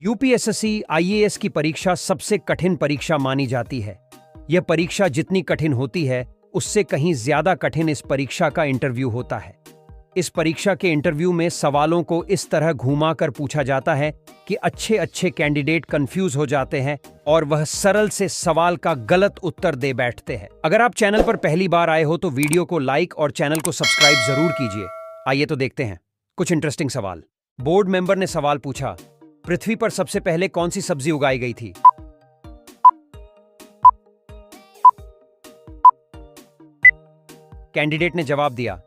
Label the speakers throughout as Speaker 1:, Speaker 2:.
Speaker 1: UPSC IAS की परीक्षा सबसे कठिन परीक्षा मानी जाती है। यह परीक्षा जितनी कठिन होती है उससे कहीं ज्यादा कठिन इस परीक्षा का इंटरव्यू होता है। इस परीक्षा के इंटरव्यू में सवालों को इस तरह घुमा कर पूछा जाता है कि अच्छे अच्छे कैंडिडेट कंफ्यूज हो जाते हैं और वह सरल से सवाल का गलत उत्तर दे बैठते हैं। अगर आप चैनल पर पहली बार आए हो तो वीडियो को लाइक और चैनल को सब्सक्राइब जरूर कीजिए। आइए तो देखते हैं कुछ इंटरेस्टिंग सवाल। बोर्ड मेंबर ने सवाल पूछा, पृथ्वी पर सबसे पहले कौन सी सब्जी उगाई गई थी? कैंडिडेट ने जवाब दिया,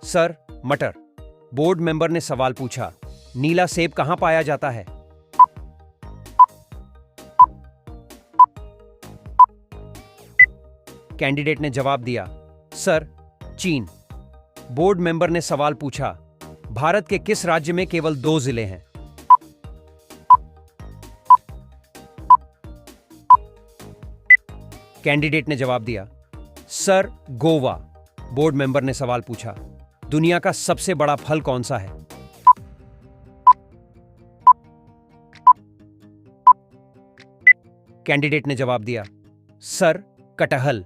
Speaker 1: सर मटर। बोर्ड मेंबर ने सवाल पूछा, नीला सेब कहां पाया जाता है? कैंडिडेट ने जवाब दिया, सर चीन। बोर्ड मेंबर ने सवाल पूछा, भारत के किस राज्य में केवल 2 जिले हैं? कैंडिडेट ने जवाब दिया, सर गोवा। बोर्ड मेंबर ने सवाल पूछा, दुनिया का सबसे बड़ा फल कौन सा है? कैंडिडेट ने जवाब दिया, सर कटहल।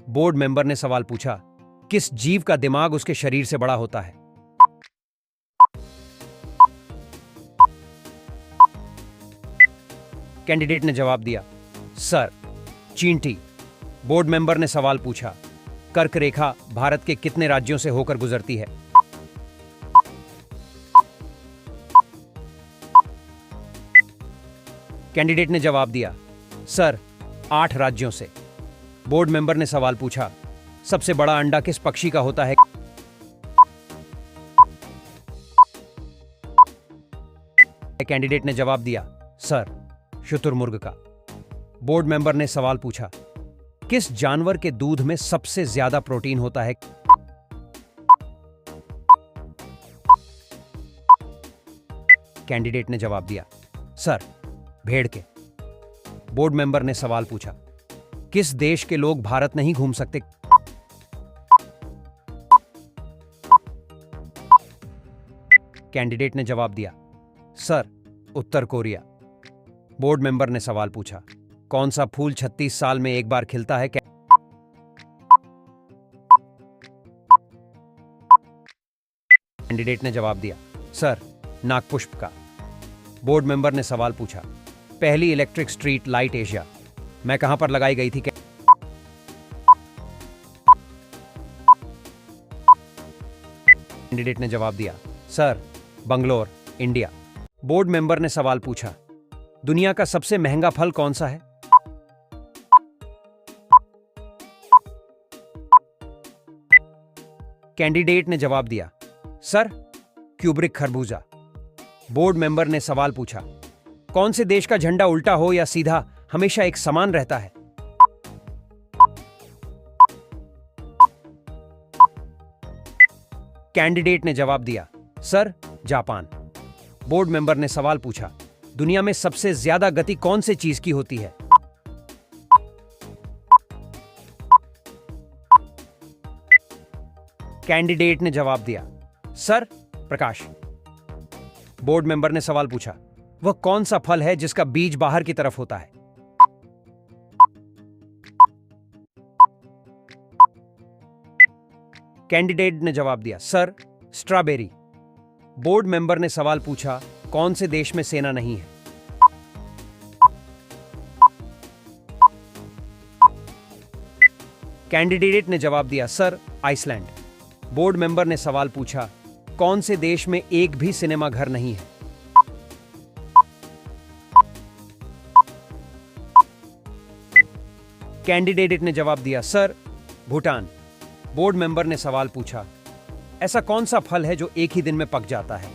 Speaker 1: बोर्ड मेंबर ने सवाल पूछा, किस जीव का दिमाग उसके शरीर से बड़ा होता है? कैंडिडेट ने जवाब दिया, सर चींटी। बोर्ड मेंबर ने सवाल पूछा, कर्क रेखा भारत के कितने राज्यों से होकर गुजरती है? कैंडिडेट ने जवाब दिया, सर 8 राज्यों से। बोर्ड मेंबर ने सवाल पूछा, सबसे बड़ा अंडा किस पक्षी का होता है? कैंडिडेट ने जवाब दिया, सर शुतुरमुर्ग का। बोर्ड मेंबर ने सवाल पूछा, किस जानवर के दूध में सबसे ज्यादा प्रोटीन होता है? कैंडिडेट ने जवाब दिया, सर भेड़ के। बोर्ड मेंबर ने सवाल पूछा, किस देश के लोग भारत नहीं घूम सकते? कैंडिडेट ने जवाब दिया, सर उत्तर कोरिया। बोर्ड मेंबर ने सवाल पूछा, कौन सा फूल 36 साल में एक बार खिलता है? कैंडिडेट ने जवाब दिया, सर नागपुष्प का। बोर्ड मेंबर ने सवाल पूछा, पहली इलेक्ट्रिक स्ट्रीट लाइट एशिया में कहां पर लगाई गई थी? कैंडिडेट ने जवाब दिया, sir Bangalore India. Board member ने सवाल पूछा, दुनिया का सबसे महंगा फल कौन सा है? कैंडिडेट ने जवाब दिया, सर क्यूब्रिक खरबूजा। बोर्ड मेंबर ने सवाल पूछा, कौन से देश का झंडा उल्टा हो या सीधा हमेशा एक समान रहता है? कैंडिडेट ने जवाब दिया, सर जापान। बोर्ड मेंबर ने सवाल पूछा, दुनिया में सबसे ज्यादा गति कौन से चीज की होती है? कैंडिडेट ने जवाब दिया, सर प्रकाश। बोर्ड मेंबर ने सवाल पूछा, वह कौन सा फल है जिसका बीज बाहर की तरफ होता है? कैंडिडेट ने जवाब दिया, सर स्ट्रॉबेरी। बोर्ड मेंबर ने सवाल पूछा, कौन से देश में सेना नहीं है? कैंडिडेट ने जवाब दिया, सर आइसलैंड। बोर्ड मेंबर ने सवाल पूछा, कौन से देश में एक भी सिनेमा घर नहीं है? कैंडिडेट ने जवाब दिया, सर भूटान। बोर्ड मेंबर ने सवाल पूछा, ऐसा कौन सा फल है जो एक ही दिन में पक जाता है?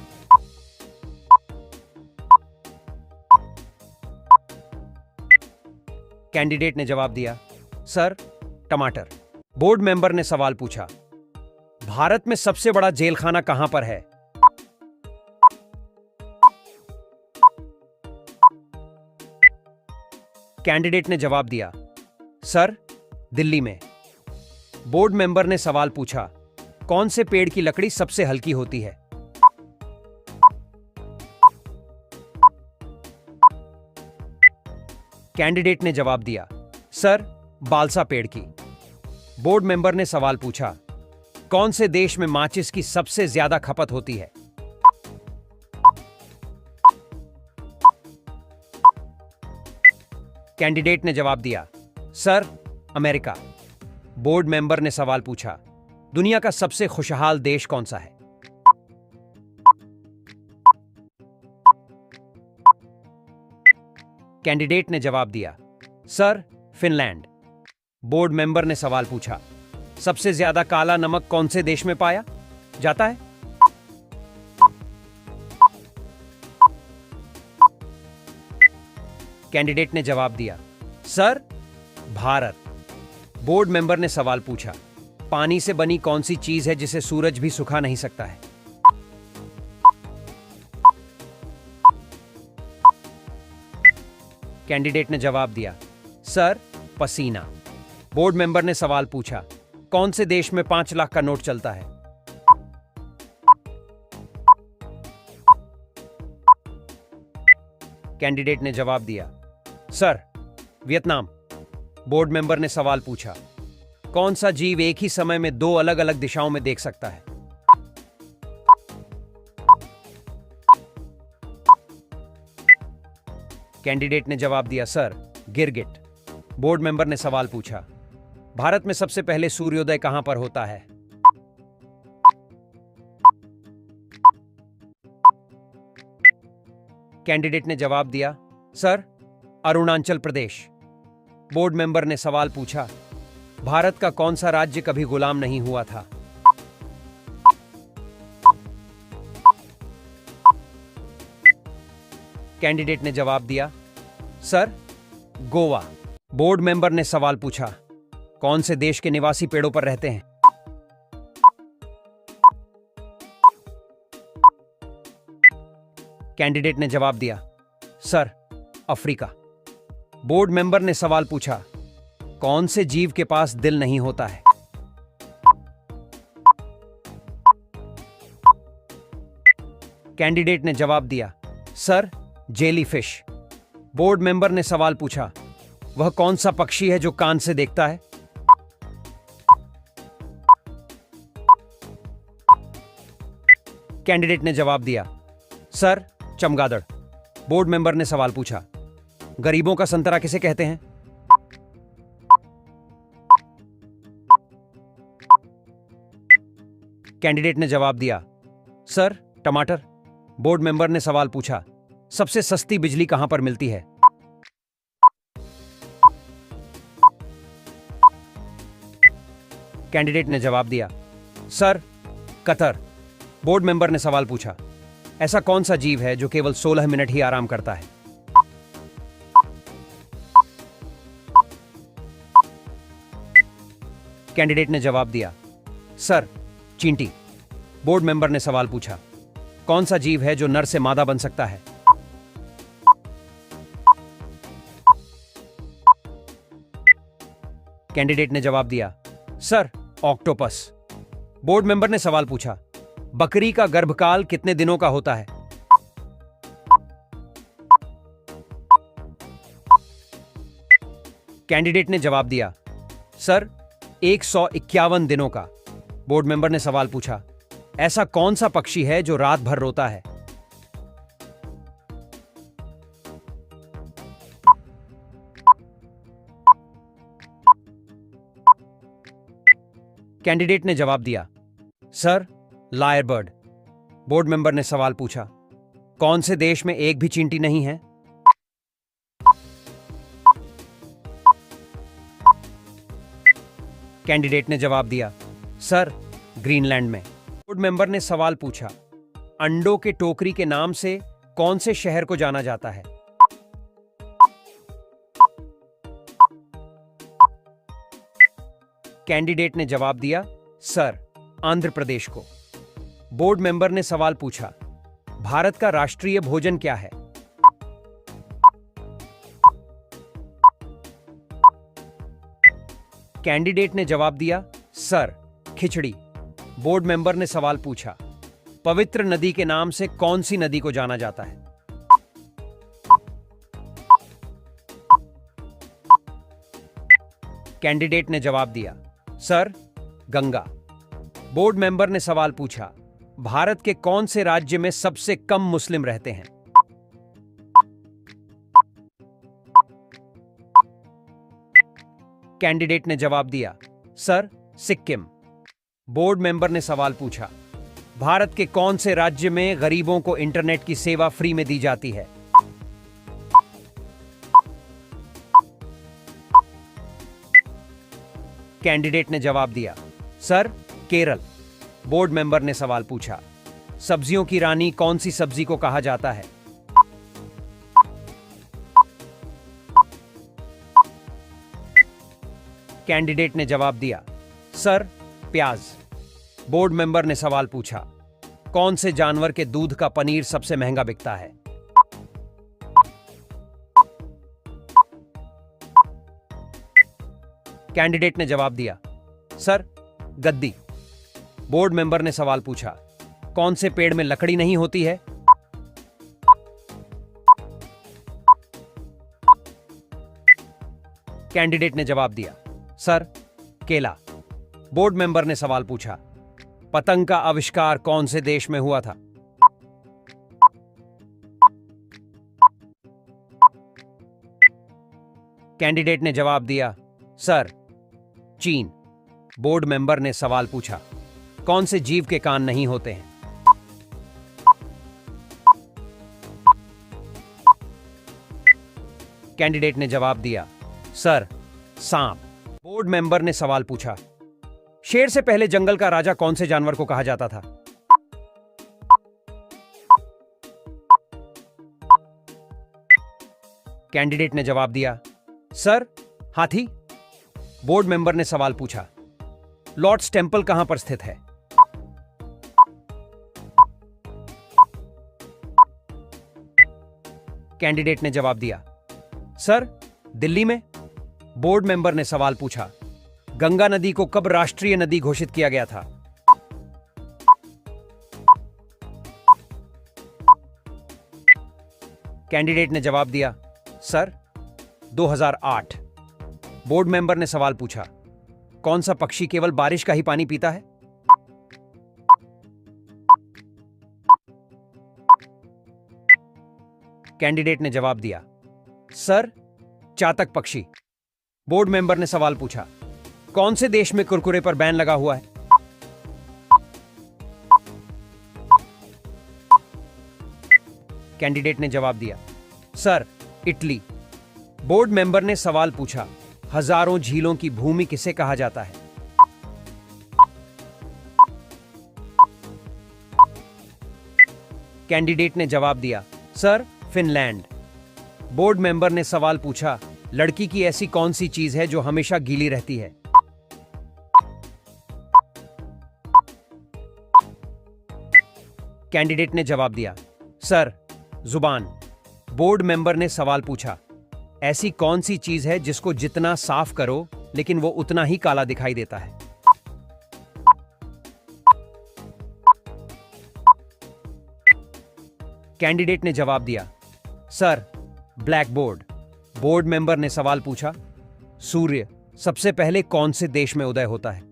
Speaker 1: कैंडिडेट ने जवाब दिया, सर टमाटर। बोर्ड मेंबर ने सवाल पूछा, भारत में सबसे बड़ा जेलखाना कहां पर है? कैंडिडेट ने जवाब दिया, सर दिल्ली में। बोर्ड मेंबर ने सवाल पूछा, कौन से पेड़ की लकड़ी सबसे हल्की होती है? कैंडिडेट ने जवाब दिया, सर, बालसा पेड़ की। बोर्ड मेंबर ने सवाल पूछा, कौन से देश में माचिस की सबसे ज्यादा खपत होती है? कैंडिडेट ने जवाब दिया, सर, अमेरिका। बोर्ड मेंबर ने सवाल पूछा, दुनिया का सबसे खुशहाल देश कौन सा है? कैंडिडेट ने जवाब दिया, सर, फिनलैंड। बोर्ड मेंबर ने सवाल पूछा, सबसे ज्यादा काला नमक कौन से देश में पाया जाता है? कैंडिडेट ने जवाब दिया, सर, भारत। बोर्ड मेंबर ने सवाल पूछा, पानी से बनी कौन सी चीज है जिसे सूरज भी सुखा नहीं सकता है? कैंडिडेट ने जवाब दिया, सर, पसीना। बोर्ड मेंबर ने सवाल पूछा, कौन से देश में 5 लाख का नोट चलता है? कैंडिडेट ने जवाब दिया, सर, वियतनाम। बोर्ड मेंबर ने सवाल पूछा, कौन सा जीव एक ही समय में 2 अलग अलग दिशाओं में देख सकता है? कैंडिडेट ने जवाब दिया, सर, गिरगिट। बोर्ड मेंबर ने सवाल पूछा, भारत में सबसे पहले सूर्योदय कहां पर होता है? कैंडिडेट ने जवाब दिया, sir, Arunachal Pradesh. Board member ने सवाल पूछा, भारत का कौन सा राज्य कभी गुलाम नहीं हुआ था? कैंडिडेट ने जवाब दिया, सर, गोवा। बोर्ड मेंबर ने सवाल पूछा, कौन से देश के निवासी पेड़ों पर रहते हैं? कैंडिडेट ने जवाब दिया, सर, अफ्रीका। बोर्ड मेंबर ने सवाल पूछा, कौन से जीव के पास दिल नहीं होता है? कैंडिडेट ने जवाब दिया, सर, जेलीफिश। बोर्ड मेंबर ने सवाल पूछा, वह कौन सा पक्षी है जो कान से देखता है? कैंडिडेट ने जवाब दिया, सर, चमगादड़। बोर्ड मेंबर ने सवाल पूछा, गरीबों का संतरा किसे कहते हैं? कैंडिडेट ने जवाब दिया, सर, टमाटर। बोर्ड मेंबर ने सवाल पूछा, सबसे सस्ती बिजली कहां पर मिलती है? कैंडिडेट ने जवाब दिया, सर, कतर। बोर्ड मेंबर ने सवाल पूछा, ऐसा कौन सा जीव है जो केवल 16 मिनट ही आराम करता है? कैंडिडेट ने जवाब दिया, सर, चींटी। बोर्ड मेंबर ने सवाल पूछा, कौन सा जीव है जो नर से मादा बन सकता है? कैंडिडेट ने जवाब दिया, सर, ऑक्टोपस। बोर्ड मेंबर ने सवाल पूछा, बकरी का गर्भकाल कितने दिनों का होता है? कैंडिडेट ने जवाब दिया, सर, 151 दिनों का। बोर्ड मेंबर ने सवाल पूछा, ऐसा कौन सा पक्षी है जो रात भर रोता है? कैंडिडेट ने जवाब दिया, sir, liar bird. Board member ने सवाल पूछा, कौन से देश में एक भी चींटी नहीं है? कैंडिडेट ने जवाब दिया, सर, ग्रीनलैंड में। बोर्ड मेंबर ने सवाल पूछा, अंडों के टोकरी के नाम से कौन से शहर को जाना जाता है? कैंडिडेट ने जवाब दिया, सर, आंध्र प्रदेश को। बोर्ड मेंबर ने सवाल पूछा, भारत का राष्ट्रीय भोजन क्या है? कैंडिडेट ने जवाब दिया, सर, खिचड़ी। बोर्ड मेंबर ने सवाल पूछा, पवित्र नदी के नाम से कौन सी नदी को जाना जाता है? कैंडिडेट ने जवाब दिया, सर, गंगा। बोर्ड मेंबर ने सवाल पूछा, भारत के कौन से राज्य में सबसे कम मुस्लिम रहते हैं? कैंडिडेट ने जवाब दिया, सर, सिक्किम। बोर्ड मेंबर ने सवाल पूछा, भारत के कौन से राज्य में गरीबों को इंटरनेट की सेवा फ्री में दी जाती है? कैंडिडेट ने जवाब दिया, सर, केरल। बोर्ड मेंबर ने सवाल पूछा, सब्जियों की रानी कौन सी सब्जी को कहा जाता है? कैंडिडेट ने जवाब दिया, सर, प्याज। बोर्ड मेंबर ने सवाल पूछा, कौन से जानवर के दूध का पनीर सबसे महंगा बिकता है? कैंडिडेट ने जवाब दिया, सर, गद्दी। बोर्ड मेंबर ने सवाल पूछा, कौन से पेड़ में लकड़ी नहीं होती है? कैंडिडेट ने जवाब दिया, सर, केला। बोर्ड मेंबर ने सवाल पूछा, पतंग का आविष्कार कौन से देश में हुआ था? कैंडिडेट ने जवाब दिया, सर, चीन। बोर्ड मेंबर ने सवाल पूछा, कौन से जीव के कान नहीं होते हैं? कैंडिडेट ने जवाब दिया, सर, सांप। बोर्ड मेंबर ने सवाल पूछा, शेर से पहले जंगल का राजा कौन से जानवर को कहा जाता था? कैंडिडेट ने जवाब दिया, सर, हाथी। बोर्ड मेंबर ने सवाल पूछा, लॉर्ड्स टेंपल कहां पर स्थित है? कैंडिडेट ने जवाब दिया, सर, दिल्ली में। बोर्ड मेंबर ने सवाल पूछा, गंगा नदी को कब राष्ट्रीय नदी घोषित किया गया था? कैंडिडेट ने जवाब दिया, सर, 2008। बोर्ड मेंबर ने सवाल पूछा, कौन सा पक्षी केवल बारिश का ही पानी पीता है? कैंडिडेट ने जवाब दिया, सर, चातक पक्षी। बोर्ड मेंबर ने सवाल पूछा, कौन से देश में कुरकुरे पर बैन लगा हुआ है? कैंडिडेट ने जवाब दिया, सर, इटली। बोर्ड मेंबर ने सवाल पूछा, हजारों झीलों की भूमि किसे कहा जाता है? कैंडिडेट ने जवाब दिया, सर, फिनलैंड। बोर्ड मेंबर ने सवाल पूछा, लड़की की ऐसी कौन सी चीज है जो हमेशा गीली रहती है? कैंडिडेट ने जवाब दिया, सर, जुबान। बोर्ड मेंबर ने सवाल पूछा, ऐसी कौन सी चीज है जिसको जितना साफ करो लेकिन वो उतना ही काला दिखाई देता है? कैंडिडेट ने जवाब दिया, sir, black board. Board member ने सवाल पूछा, सूर्य सबसे पहले कौन से देश में उदय होता है?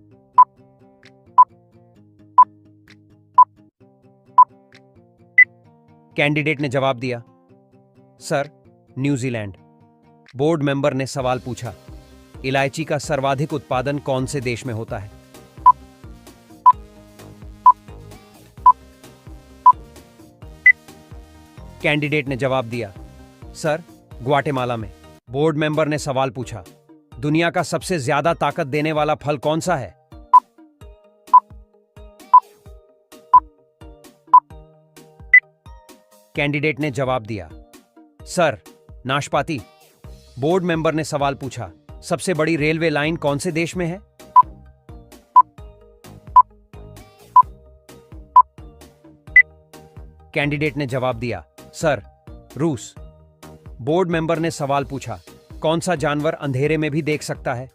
Speaker 1: कैंडिडेट ने जवाब दिया, सर, न्यूजीलैंड। बोर्ड मेंबर ने सवाल पूछा, इलायची का सर्वाधिक उत्पादन कौन से देश में होता है? कैंडिडेट ने जवाब दिया, सर, ग्वाटेमाला में। बोर्ड मेंबर ने सवाल पूछा, दुनिया का सबसे ज्यादा ताकत देने वाला फल कौन सा है? कैंडिडेट ने जवाब दिया, सर, नाशपाती। बोर्ड मेंबर ने सवाल पूछा, सबसे बड़ी रेलवे लाइन कौन से देश में है? कैंडिडेट ने जवाब दिया, सर, रूस। बोर्ड मेंबर ने सवाल पूछा, कौन सा जानवर अंधेरे में भी देख सकता है?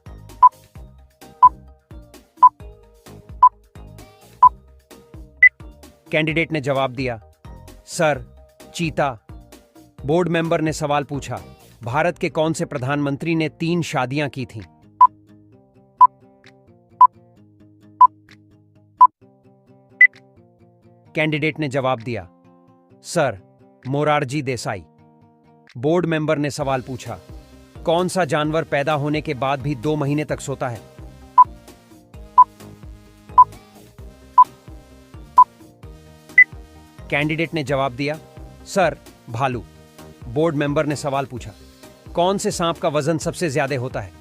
Speaker 1: कैंडिडेट ने जवाब दिया, सर, चीता। बोर्ड मेंबर ने सवाल पूछा, भारत के कौन से प्रधानमंत्री ने 3 शादियां की थीं? कैंडिडेट ने जवाब दिया, sir, Morarji Desai. Board member ने सवाल पूछा, कौन सा जानवर पैदा होने के बाद भी 2 महीने तक सोता है? कैंडिडेट ने जवाब दिया, सर, भालू। बोर्ड मेंबर ने सवाल पूछा, कौन से सांप का वजन सबसे ज्यादा होता है?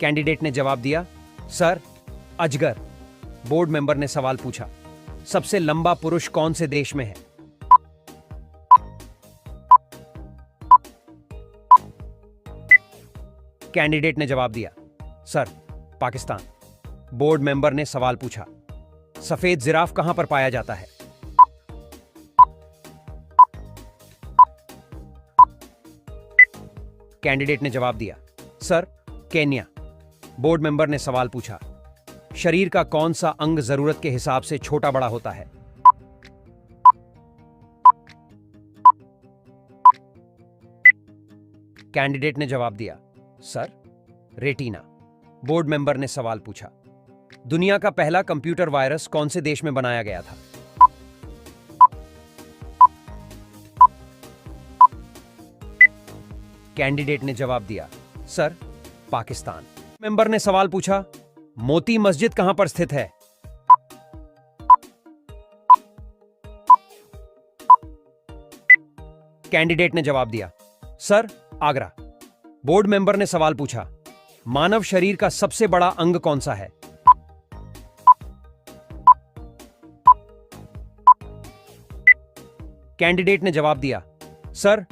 Speaker 1: कैंडिडेट ने जवाब दिया, सर, अजगर। बोर्ड मेंबर ने सवाल पूछा, सबसे लंबा पुरुष कौन से देश में है? कैंडिडेट ने जवाब दिया, सर, पाकिस्तान। बोर्ड मेंबर ने सवाल पूछा, सफेद जिराफ कहां पर पाया जाता है? कैंडिडेट ने जवाब दिया, सर, केन्या। बोर्ड मेंबर ने सवाल पूछा, शरीर का कौन सा अंग जरूरत के हिसाब से छोटा बड़ा होता है? कैंडिडेट ने जवाब दिया, सर, रेटिना। बोर्ड मेंबर ने सवाल पूछा, दुनिया का पहला कंप्यूटर वायरस कौन से देश में बनाया गया था? कैंडिडेट ने जवाब दिया, सर, पाकिस्तान। मेंबर ने सवाल पूछा, मोती मस्जिद कहां पर स्थित है? कैंडिडेट ने जवाब दिया, सर, आगरा। बोर्ड मेंबर ने सवाल पूछा, मानव शरीर का सबसे बड़ा अंग कौन सा है? कैंडिडेट ने जवाब दिया, सर,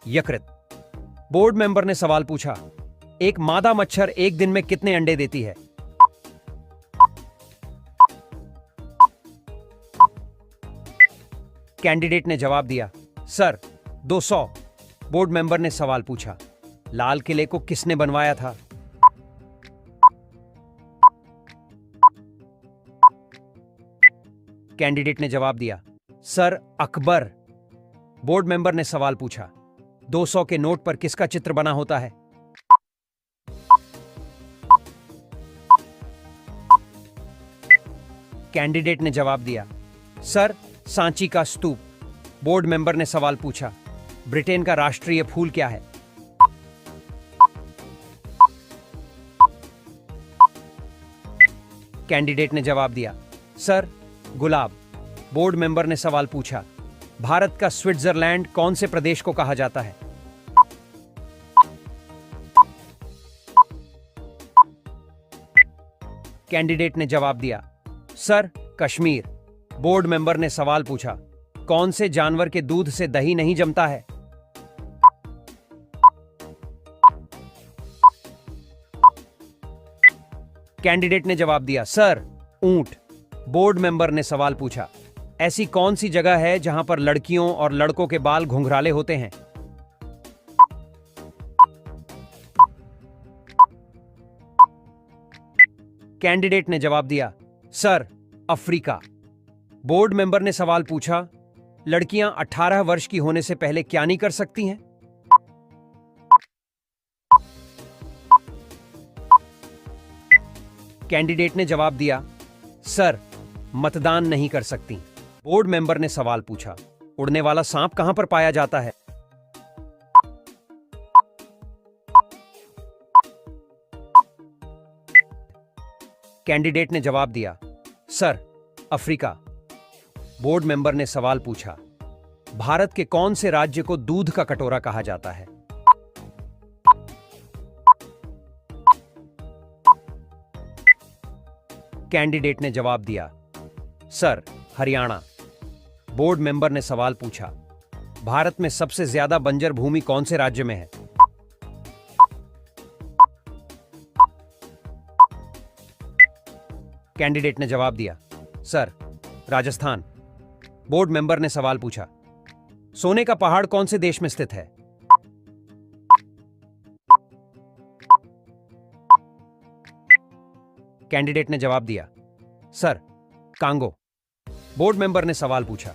Speaker 1: यकृत। बोर्ड मेंबर ने सवाल पूछा, एक मादा मच्छर एक दिन में कितने अंडे देती है? कैंडिडेट ने जवाब दिया, सर, 200। बोर्ड मेंबर ने सवाल पूछा, लाल किले को किसने बनवाया था? कैंडिडेट ने जवाब दिया, सर, अकबर। बोर्ड मेंबर ने सवाल पूछा, 200 के नोट पर किसका चित्र बना होता है? कैंडिडेट ने जवाब दिया, सर, सांची का स्तूप। बोर्ड मेंबर ने सवाल पूछा, ब्रिटेन का राष्ट्रीय फूल क्या है? कैंडिडेट ने जवाब दिया, सर, गुलाब। बोर्ड मेंबर ने सवाल पूछा, भारत का स्विट्जरलैंड कौन से प्रदेश को कहा जाता है? कैंडिडेट ने जवाब दिया, सर, कश्मीर। बोर्ड मेंबर ने सवाल पूछा, कौन से जानवर के दूध से दही नहीं जमता है? कैंडिडेट ने जवाब दिया, सर, ऊंट। बोर्ड मेंबर ने सवाल पूछा, ऐसी कौन सी जगह है जहां पर लड़कियों और लड़कों के बाल घुंघराले होते हैं? कैंडिडेट ने जवाब दिया, सर, अफ्रीका। बोर्ड मेंबर ने सवाल पूछा, लड़कियां 18 वर्ष की होने से पहले क्या नहीं कर सकती हैं? कैंडिडेट ने जवाब दिया, सर, मतदान नहीं कर सकती। बोर्ड मेंबर ने सवाल पूछा, उड़ने वाला सांप कहां पर पाया जाता है? कैंडिडेट ने जवाब दिया, सर, अफ्रीका। बोर्ड मेंबर ने सवाल पूछा, भारत के कौन से राज्य को दूध का कटोरा कहा जाता है? कैंडिडेट ने जवाब दिया, सर, हरियाणा। बोर्ड मेंबर ने सवाल पूछा, भारत में सबसे ज्यादा बंजर भूमि कौन से राज्य में है? कैंडिडेट ने जवाब दिया, सर, राजस्थान। बोर्ड मेंबर ने सवाल पूछा, सोने का पहाड़ कौन से देश में स्थित है? कैंडिडेट ने जवाब दिया, सर, कांगो। बोर्ड मेंबर ने सवाल पूछा,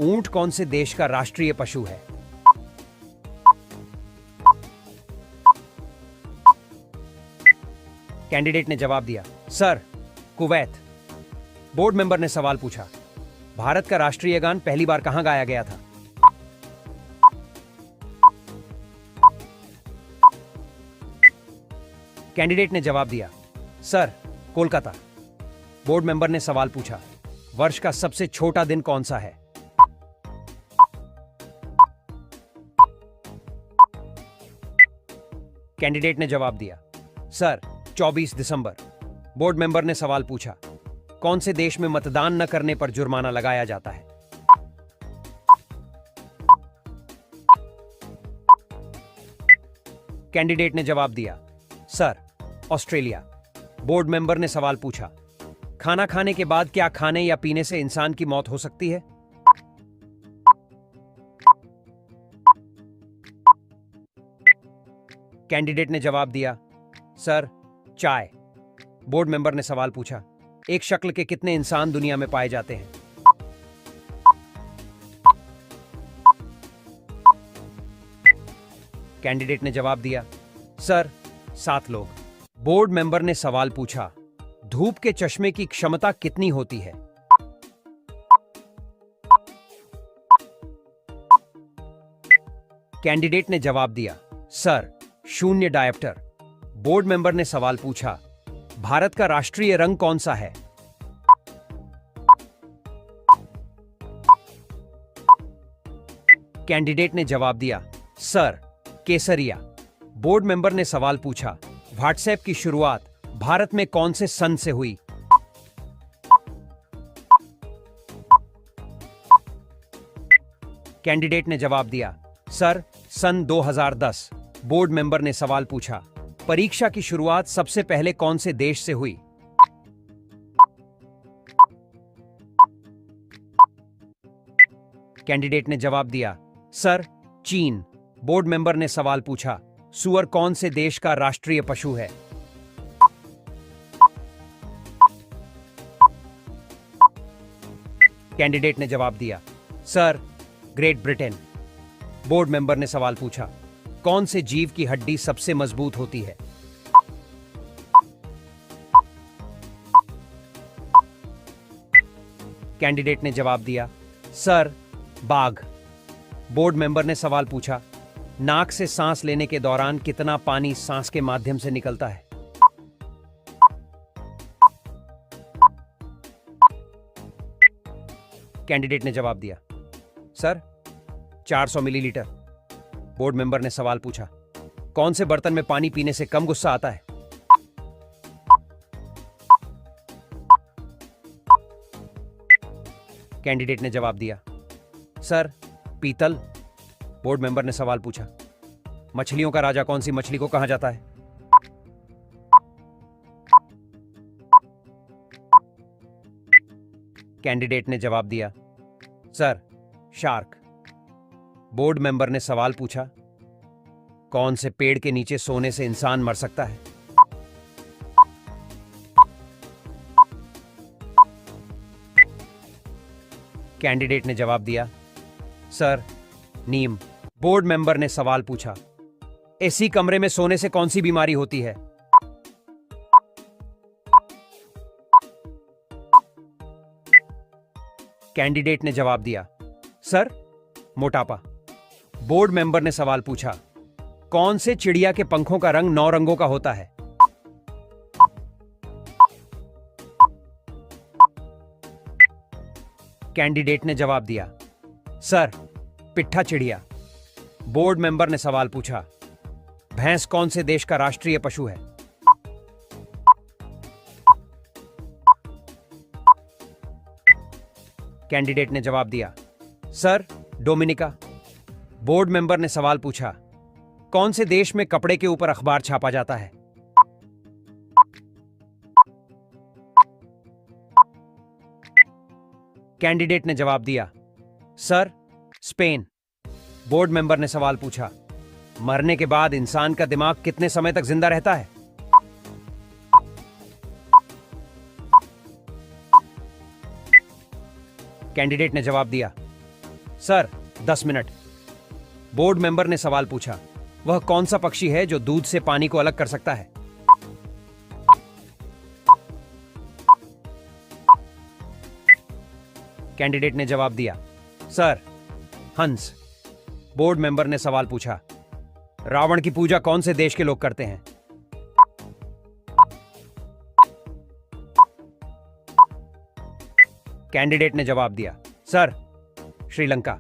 Speaker 1: ऊंट कौन से देश का राष्ट्रीय पशु है? कैंडिडेट ने जवाब दिया, सर, कुवैत। बोर्ड मेंबर ने सवाल पूछा, भारत का राष्ट्रीय गान पहली बार कहां गाया गया था? कैंडिडेट ने जवाब दिया, सर, कोलकाता। बोर्ड मेंबर ने सवाल पूछा, वर्ष का सबसे छोटा दिन कौन सा है? कैंडिडेट ने जवाब दिया, सर, 24 दिसंबर। बोर्ड मेंबर ने सवाल पूछा, कौन से देश में मतदान न करने पर जुर्माना लगाया जाता है? कैंडिडेट ने जवाब दिया, सर, ऑस्ट्रेलिया। बोर्ड मेंबर ने सवाल पूछा, खाना खाने के बाद क्या खाने या पीने से इंसान की मौत हो सकती है? कैंडिडेट ने जवाब दिया, सर, चाय। बोर्ड मेंबर ने सवाल पूछा, एक शक्ल के कितने इंसान दुनिया में पाए जाते हैं? कैंडिडेट ने जवाब दिया, सर, 7 लोग। बोर्ड मेंबर ने सवाल पूछा, धूप के चश्मे की क्षमता कितनी होती है? कैंडिडेट ने जवाब दिया, सर, 0 डायोप्टर। बोर्ड मेंबर ने सवाल पूछा, भारत का राष्ट्रीय रंग कौन सा है? कैंडिडेट ने जवाब दिया, सर, केसरिया। बोर्ड मेंबर ने सवाल पूछा, व्हाट्सएप की शुरुआत भारत में कौन से सन से हुई? कैंडिडेट ने जवाब दिया, सर, सन 2010। बोर्ड मेंबर ने सवाल पूछा, परीक्षा की शुरुआत सबसे पहले कौन से देश से हुई? कैंडिडेट ने जवाब दिया, सर, चीन। बोर्ड मेंबर ने सवाल पूछा, सूअर कौन से देश का राष्ट्रीय पशु है? कैंडिडेट ने जवाब दिया, sir, great Britain. Board member ने सवाल पूछा, कौन से जीव की हड्डी सबसे मजबूत होती है? कैंडिडेट ने जवाब दिया, सर, बाघ। बोर्ड मेंबर ने सवाल पूछा, नाक से सांस लेने के दौरान कितना पानी सांस के माध्यम से निकलता है? कैंडिडेट ने जवाब दिया, सर, 400 मिलीलीटर। बोर्ड मेंबर ने सवाल पूछा, कौन से बर्तन में पानी पीने से कम गुस्सा आता है? कैंडिडेट ने जवाब दिया, सर, पीतल। बोर्ड मेंबर ने सवाल पूछा, मछलियों का राजा कौन सी मछली को कहा जाता है? कैंडिडेट ने जवाब दिया, सर, शार्क। बोर्ड मेंबर ने सवाल पूछा, कौन से पेड़ के नीचे सोने से इंसान मर सकता है? कैंडिडेट ने जवाब दिया, सर, नीम। बोर्ड मेंबर ने सवाल पूछा, एसी कमरे में सोने से कौन सी बीमारी होती है? कैंडिडेट ने जवाब दिया, सर, मोटापा। बोर्ड मेंबर ने सवाल पूछा, कौन से चिड़िया के पंखों का रंग 9 रंगों का होता है? कैंडिडेट ने जवाब दिया, सर, पिट्ठा चिड़िया। बोर्ड मेंबर ने सवाल पूछा, भैंस कौन से देश का राष्ट्रीय पशु है? कैंडिडेट ने जवाब दिया, सर, डोमिनिका। बोर्ड मेंबर ने सवाल पूछा, कौन से देश में कपड़े के ऊपर अखबार छापा जाता है? कैंडिडेट ने जवाब दिया, सर, स्पेन। बोर्ड मेंबर ने सवाल पूछा, मरने के बाद इंसान का दिमाग कितने समय तक जिंदा रहता है? कैंडिडेट ने जवाब दिया, सर, 10 मिनट। बोर्ड मेंबर ने सवाल पूछा, वह कौन सा पक्षी है जो दूध से पानी को अलग कर सकता है? कैंडिडेट ने जवाब दिया, सर। हंस। बोर्ड मेंबर ने सवाल पूछा, रावण की पूजा कौन से देश के लोग करते हैं? कैंडिडेट ने जवाब दिया, सर, श्रीलंका।